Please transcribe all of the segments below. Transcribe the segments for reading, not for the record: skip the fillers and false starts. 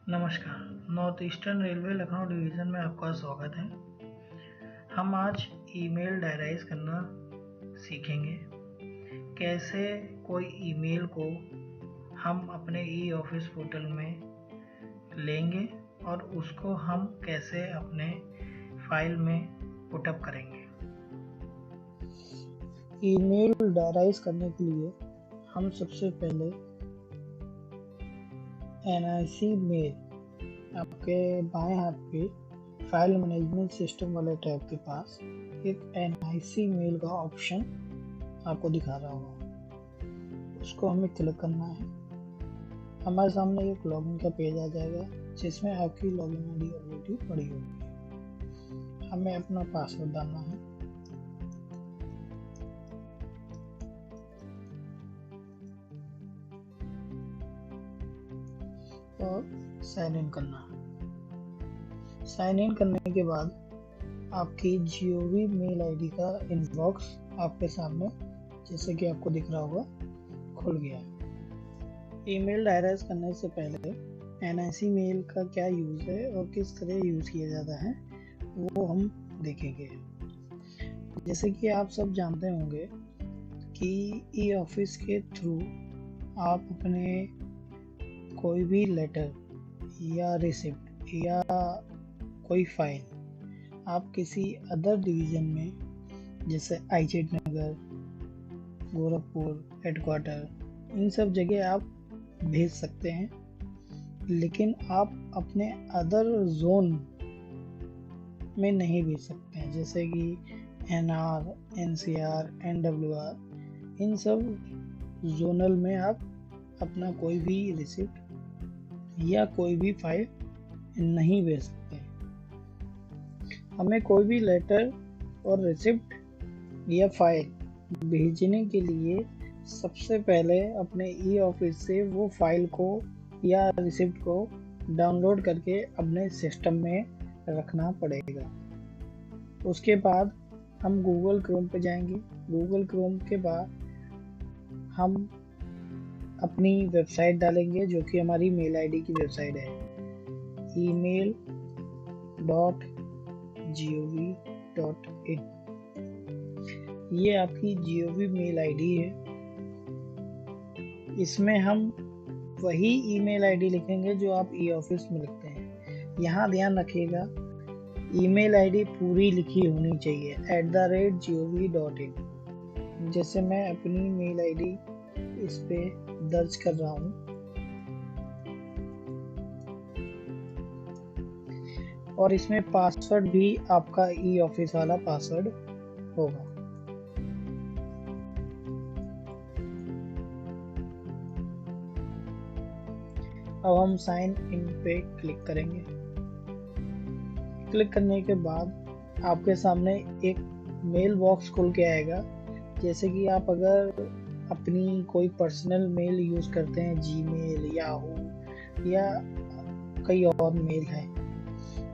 नमस्कार। North eastern railway Lucknow division में आपका स्वागत है। हम आज ईमेल डायराइज करना सीखेंगे। कैसे कोई ईमेल को हम अपने ई ऑफिस पोर्टल में लेंगे और उसको हम कैसे अपने फाइल में पुटअप करेंगे। ईमेल डायराइज करने के लिए हम सबसे पहले NIC मेल आपके बाएं हाथ पे फाइल मैनेजमेंट सिस्टम वाले टैब के पास एक NIC मेल का ऑप्शन आपको दिखा रहा होगा, उसको हमें क्लिक करना है। हमारे सामने एक लॉगिन का पेज आ जाएगा जिसमें आपकी लॉगिन आईडी ऑलरेडी पड़ी होगी। हमें अपना पासवर्ड डालना है। और साइन इन करना है। साइन इन करने के बाद आपकी GOV मेल आईडी का इनबॉक्स आपके सामने, जैसे कि आपको दिख रहा होगा, खुल गया है। ईमेल डायराइज करने से पहले NIC मेल का क्या यूज़ है और किस तरह यूज़ किया जाता है वो हम देखेंगे। जैसे कि आप सब जानते होंगे कि ई ऑफिस के थ्रू आप अपने कोई भी लेटर या रिसिप्ट या कोई फाइल आप किसी अदर डिवीज़न में, जैसे IZ नगर, गोरखपुर हेडक्वार्टर, इन सब जगह आप भेज सकते हैं, लेकिन आप अपने अदर जोन में नहीं भेज सकते हैं, जैसे कि NR, NCR, NWR, इन सब जोनल में आप अपना कोई भी रिसिप्ट या कोई भी फाइल नहीं भेज सकते। हमें कोई भी लेटर और रिसिप्ट या फाइल भेजने के लिए सबसे पहले अपने ई ऑफिस से वो फाइल को या रिसिप्ट को डाउनलोड करके अपने सिस्टम में रखना पड़ेगा। उसके बाद हम गूगल क्रोम पे जाएंगे। गूगल क्रोम के बाद हम अपनी वेबसाइट डालेंगे, जो कि हमारी मेल आईडी की वेबसाइट है, email.gov.in। ये आपकी GOV मेल आईडी है। इसमें हम वही ईमेल आईडी लिखेंगे जो आप ई ऑफिस में लिखते हैं। यहाँ ध्यान रखिएगा, ईमेल आईडी पूरी लिखी होनी चाहिए, @gov.in। जैसे मैं अपनी मेल आईडी इस पे दर्ज कर रहा हूँ। और इसमें पासवर्ड भी आपका ई ऑफिस वाला पासवर्ड होगा। अब हम साइन इन पे क्लिक करेंगे। क्लिक करने के बाद आपके सामने एक मेल बॉक्स खुल के आएगा। जैसे कि आप अगर अपनी कोई पर्सनल मेल यूज़ करते हैं, जीमेल, याहू या कई और मेल हैं,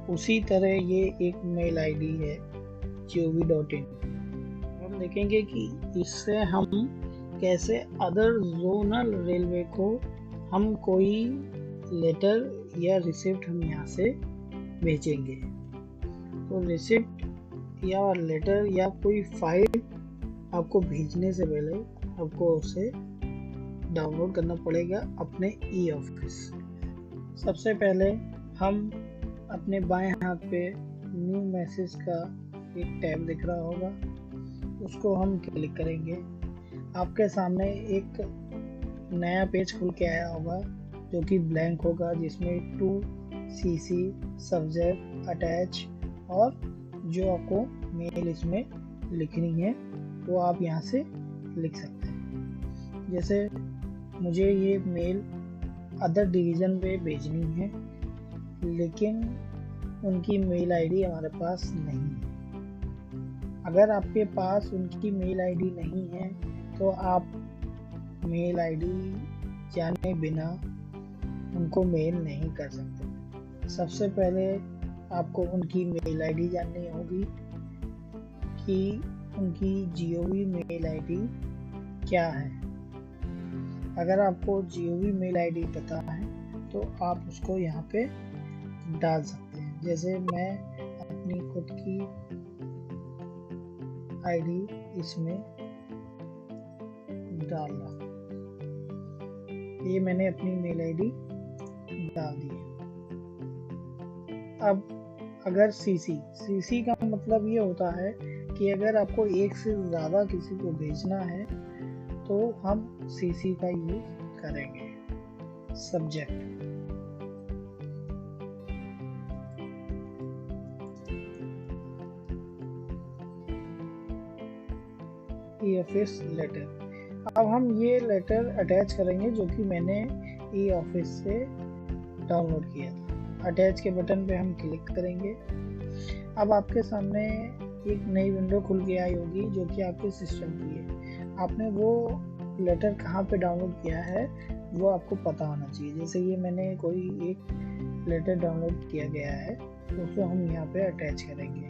उसी तरह ये एक मेल आईडी है gov.in। हम देखेंगे कि इससे हम कैसे अदर जोनल रेलवे को हम कोई लेटर या रिसिप्ट हम यहाँ से भेजेंगे। तो रिसिप्ट या लेटर या कोई फाइल आपको भेजने से पहले आपको उसे डाउनलोड करना पड़ेगा अपने ई ऑफिस। सबसे पहले हम अपने बाएं हाथ पे न्यू मैसेज का एक टैब दिख रहा होगा, उसको हम क्लिक करेंगे। आपके सामने एक नया पेज खुल के आया होगा जो कि ब्लैंक होगा, जिसमें टू CC सब्जेक्ट अटैच और जो आपको मेल इसमें लिखनी है वो आप यहाँ से लिख सकते हैं। जैसे मुझे ये मेल अदर डिवीज़न पे भेजनी है, लेकिन उनकी मेल आईडी हमारे पास नहीं है। अगर आपके पास उनकी मेल आईडी नहीं है तो आप मेल आईडी जाने बिना उनको मेल नहीं कर सकते। सबसे पहले आपको उनकी मेल आईडी जाननी होगी कि उनकी GOV मेल आईडी क्या है। अगर आपको GOV मेल आईडी पता है तो आप उसको यहाँ पे डाल सकते हैं। जैसे मैं अपनी खुद की आईडी इसमें डाल रहा, ये मैंने अपनी मेल आईडी डाल दी है। अब अगर सीसी का मतलब ये होता है कि अगर आपको एक से ज़्यादा किसी को भेजना है तो हम सीसी का यूज करेंगे। Subject e office letter. अब हम ये लेटर अटैच करेंगे जो कि मैंने ई ऑफिस से डाउनलोड किया था। अटैच के बटन पे हम क्लिक करेंगे। अब आपके सामने एक नई विंडो खुल के आई होगी जो कि आपके सिस्टम की है। आपने वो लेटर कहाँ पे डाउनलोड किया है वो आपको पता होना चाहिए। जैसे ये मैंने कोई एक लेटर डाउनलोड किया गया है तो उसको हम यहाँ पे अटैच करेंगे।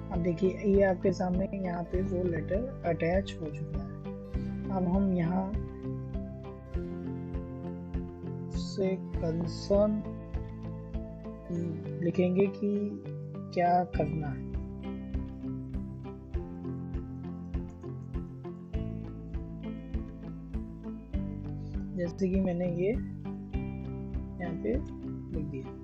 अब देखिए ये आपके सामने यहाँ पे वो लेटर अटैच हो चुका है। अब हम यहाँ से कंसर्न लिखेंगे कि क्या करना है। जैसे कि मैंने ये यहाँ पे लिख दिया।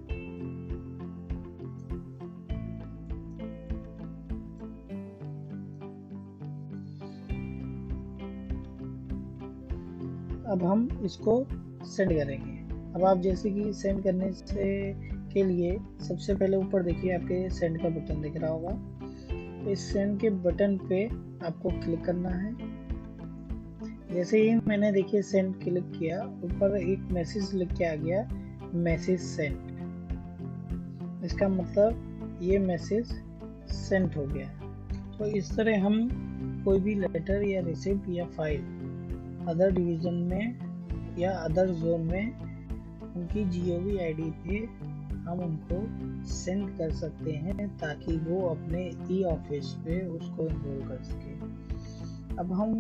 अब हम इसको सेंड करेंगे। अब आप जैसे कि सेंड करने से के लिए सबसे पहले ऊपर देखिए आपके सेंड का बटन दिख रहा होगा। इस सेंड के बटन पे आपको क्लिक करना है। जैसे ही मैंने देखिए सेंड क्लिक किया, ऊपर एक मैसेज लिख के आ गया, मैसेज सेंड। इसका मतलब ये मैसेज सेंड हो गया। तो इस तरह हम कोई भी लेटर या रिसिप्ट या फाइल अदर डिवीज़न में या अदर जोन में उनकी GOV आईडी पे हम उनको सेंड कर सकते हैं ताकि वो अपने ई ऑफिस पे उसको इनरोल कर सके। अब हम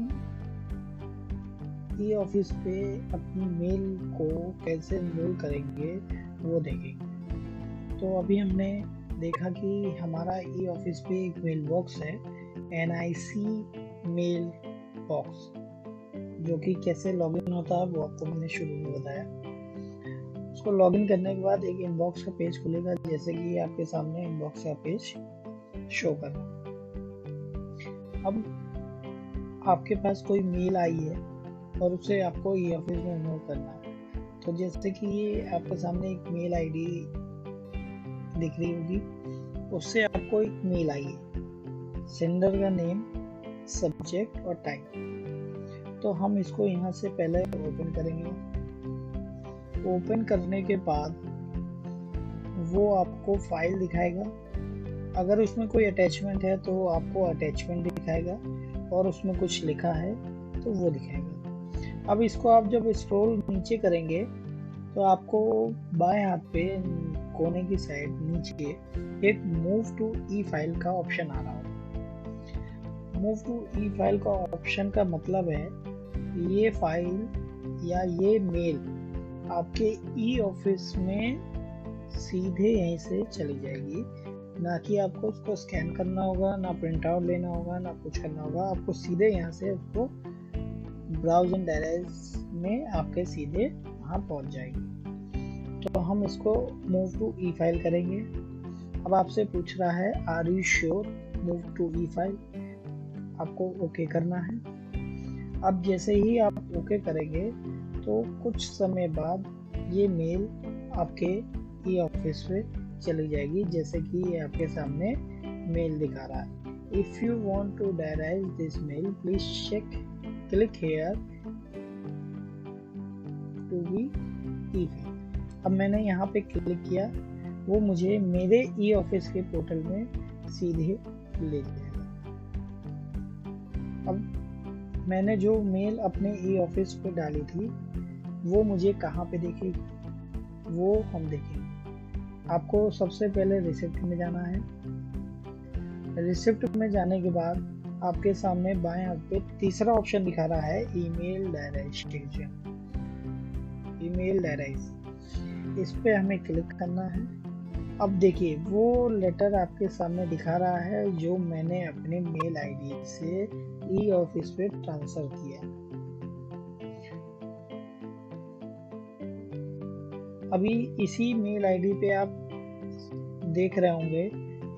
ई ऑफिस पे अपनी मेल को कैसे इनरोल करेंगे वो देखेंगे। तो अभी हमने देखा कि हमारा ई ऑफिस पे एक मेल बॉक्स है, NIC मेल बॉक्स, जो कि कैसे लॉगिन होता है वो आपको मैंने शुरू में बताया। उसको लॉगिन करने के बाद एक इनबॉक्स का पेज खुलेगा, जैसे कि आपके सामने इनबॉक्स का पेज शो कर रहा है। अब आपके पास कोई मेल आई है और उसे आपको ई ऑफिस में इनरोल करना है। तो जैसे कि ये आपके सामने एक मेल आईडी दिख रही होगी, उससे आपको एक मेल आई है, सेंडर का नेम, सब्जेक्ट और टाइम। तो हम इसको यहाँ से पहले ओपन करेंगे। ओपन करने के बाद वो आपको फाइल दिखाएगा। अगर उसमें कोई अटैचमेंट है तो आपको अटैचमेंट दिखाएगा, और उसमें कुछ लिखा है तो वो दिखाएगा। अब इसको आप जब स्क्रॉल नीचे करेंगे तो आपको बाएं हाथ पे कोने की साइड नीचे एक मूव टू ई फाइल का ऑप्शन आ रहा होगा। मूव टू ई फाइल का ऑप्शन का मतलब है ये फाइल या ये मेल आपके ई ऑफिस में सीधे यहीं से चली जाएगी, ना कि आपको उसको स्कैन करना होगा, ना प्रिंट आउट लेना होगा, ना कुछ करना होगा। आपको सीधे यहाँ से उसको ब्राउज एंड डायरेक्ट में आपके सीधे वहाँ पहुँच जाएगी। तो हम इसको मूव टू ई फाइल करेंगे। अब आपसे पूछ रहा है are you sure move to e file, आपको ओके करना है। अब जैसे ही आप ओके करेंगे तो कुछ समय बाद ये मेल आपके ई ऑफिस पे चली जाएगी, जैसे कि ये आपके सामने मेल दिखा रहा है। If you want to direct this mail please check click here to be e file. अब मैंने यहाँ पे क्लिक किया, वो मुझे मेरे ई ऑफिस के पोर्टल में सीधे ले जाएगा। अब मैंने जो मेल अपने ई ऑफिस पे डाली थी वो मुझे कहाँ पे दिखेगी वो हम देखेंगे। आपको सबसे पहले रिसिप्ट में जाना है। रिसिप्ट में जाने के बाद आपके सामने बाएं हाथ पे तीसरा ऑप्शन दिखा रहा है ईमेल डायरेक्शन, ईमेल डायरेक्ट। इस पे हमें क्लिक करना है। अब देखिए वो लेटर आपके सामने दिखा रहा है जो मैंने अपने मेल आईडी से ई ऑफिस पे ट्रांसफर किया। अभी इसी मेल आईडी पे आप देख रहे होंगे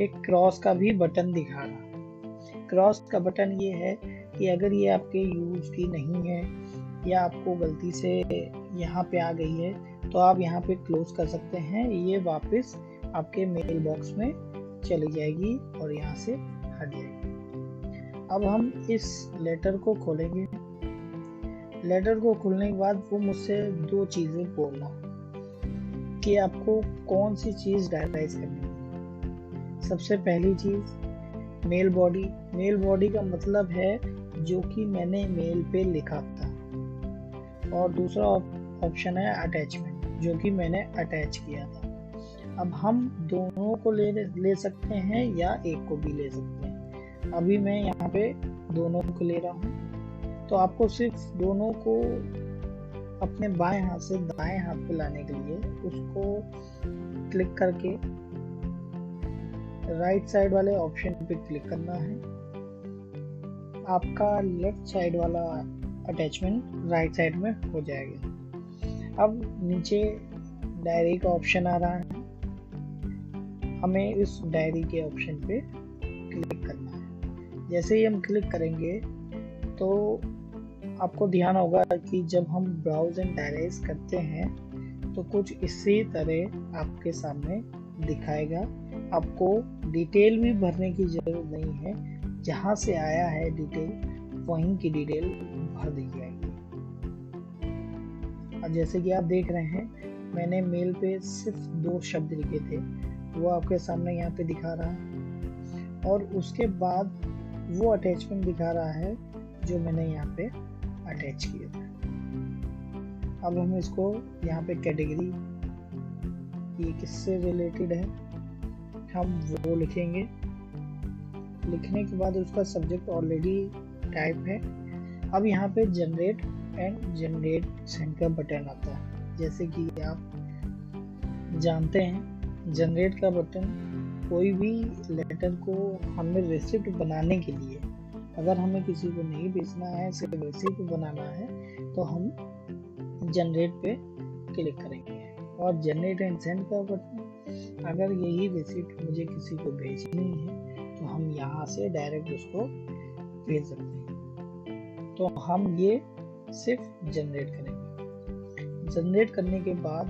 एक क्रॉस का भी बटन दिखा रहा। क्रॉस का बटन ये है कि अगर ये आपके यूज की नहीं है या आपको गलती से यहाँ पे आ गई है तो आप यहाँ पे क्लोज कर सकते हैं। ये वापस आपके मेल बॉक्स में चली जाएगी और यहाँ से हट जाएगी। अब हम इस लेटर को खोलेंगे। लेटर को खोलने के बाद वो मुझसे दो चीज़ें बोला कि आपको कौन सी चीज़ डायराइज करनी है। सबसे पहली चीज़ मेल बॉडी। मेल बॉडी का मतलब है जो कि मैंने मेल पे लिखा था, और दूसरा ऑप्शन है अटैचमेंट जो कि मैंने अटैच किया था। अब हम दोनों को ले सकते हैं या एक को भी ले सकते हैं। अभी मैं यहाँ पे दोनों को ले रहा हूँ। तो आपको सिर्फ दोनों को अपने बाएं हाथ से दाएं हाथ पे लाने के लिए उसको क्लिक करके राइट साइड वाले ऑप्शन पे क्लिक करना है। आपका लेफ्ट साइड वाला अटैचमेंट राइट साइड में हो जाएगा। अब नीचे डायरी का ऑप्शन आ रहा है, हमें इस डायरी के ऑप्शन पे क्लिक करना है। जैसे ही हम क्लिक करेंगे तो आपको ध्यान होगा कि जब हम ब्राउज एंड डायराइज करते हैं तो कुछ इसी तरह आपके सामने दिखाएगा। आपको डिटेल भी भरने की जरूरत नहीं है, जहाँ से आया है डिटेल वहीं की डिटेल भर दी जाएगी। और जैसे कि आप देख रहे हैं मैंने मेल पे सिर्फ 2 शब्द लिखे थे, वो आपके सामने यहाँ पे दिखा रहा है, और उसके बाद वो अटैचमेंट दिखा रहा है जो मैंने यहाँ पे अटैच किया था। अब हम इसको यहाँ पे कैटेगरी ये किससे रिलेटेड है हम वो लिखेंगे। लिखने के बाद उसका सब्जेक्ट ऑलरेडी टाइप है। अब यहाँ पे जनरेट एंड जनरेट सेंड का बटन आता है। जैसे कि आप जानते हैं जनरेट का बटन कोई भी लेटर को हमें रिसिप्ट बनाने के लिए, अगर हमें किसी को नहीं बेचना है सिर्फ रिसिप्ट बनाना है तो हम जनरेट पे क्लिक करेंगे। और जनरेट एंड सेंड का बटन, अगर यही रिसिप्ट मुझे किसी को भेजनी है तो हम यहाँ से डायरेक्ट उसको भेज सकते हैं। तो हम ये सिर्फ जनरेट करेंगे। जनरेट करने के बाद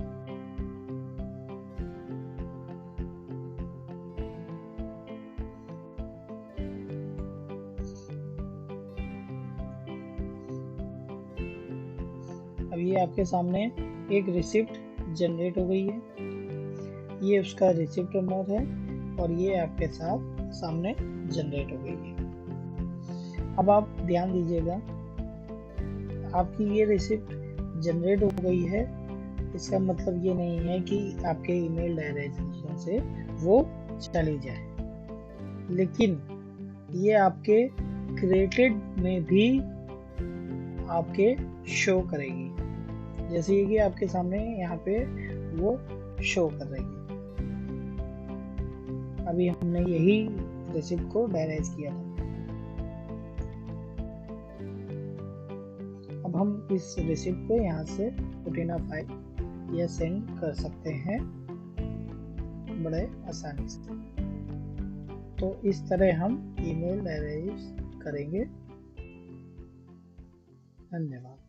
अब ये आपके सामने एक रिसिप्ट जनरेट हो गई है। ये उसका रिसिप्ट नंबर है और ये आपके साथ सामने जनरेट हो गई है। अब आप ध्यान दीजिएगा, आपकी ये रिसिप्ट जनरेट हो गई है, इसका मतलब ये नहीं है कि आपके ईमेल डायरेक्शन से वो चली जाए, लेकिन ये आपके क्रिएटेड में भी आपके शो करेगी। जैसे कि आपके सामने यहाँ पे वो शो कर रही है। अभी हमने यही रिसिप्ट को डायराइज किया था। अब हम इस रिसिप्ट को यहाँ से पुटिना फाइल या सेंड कर सकते हैं बड़े आसानी से। तो इस तरह हम ईमेल डायराइज करेंगे। धन्यवाद।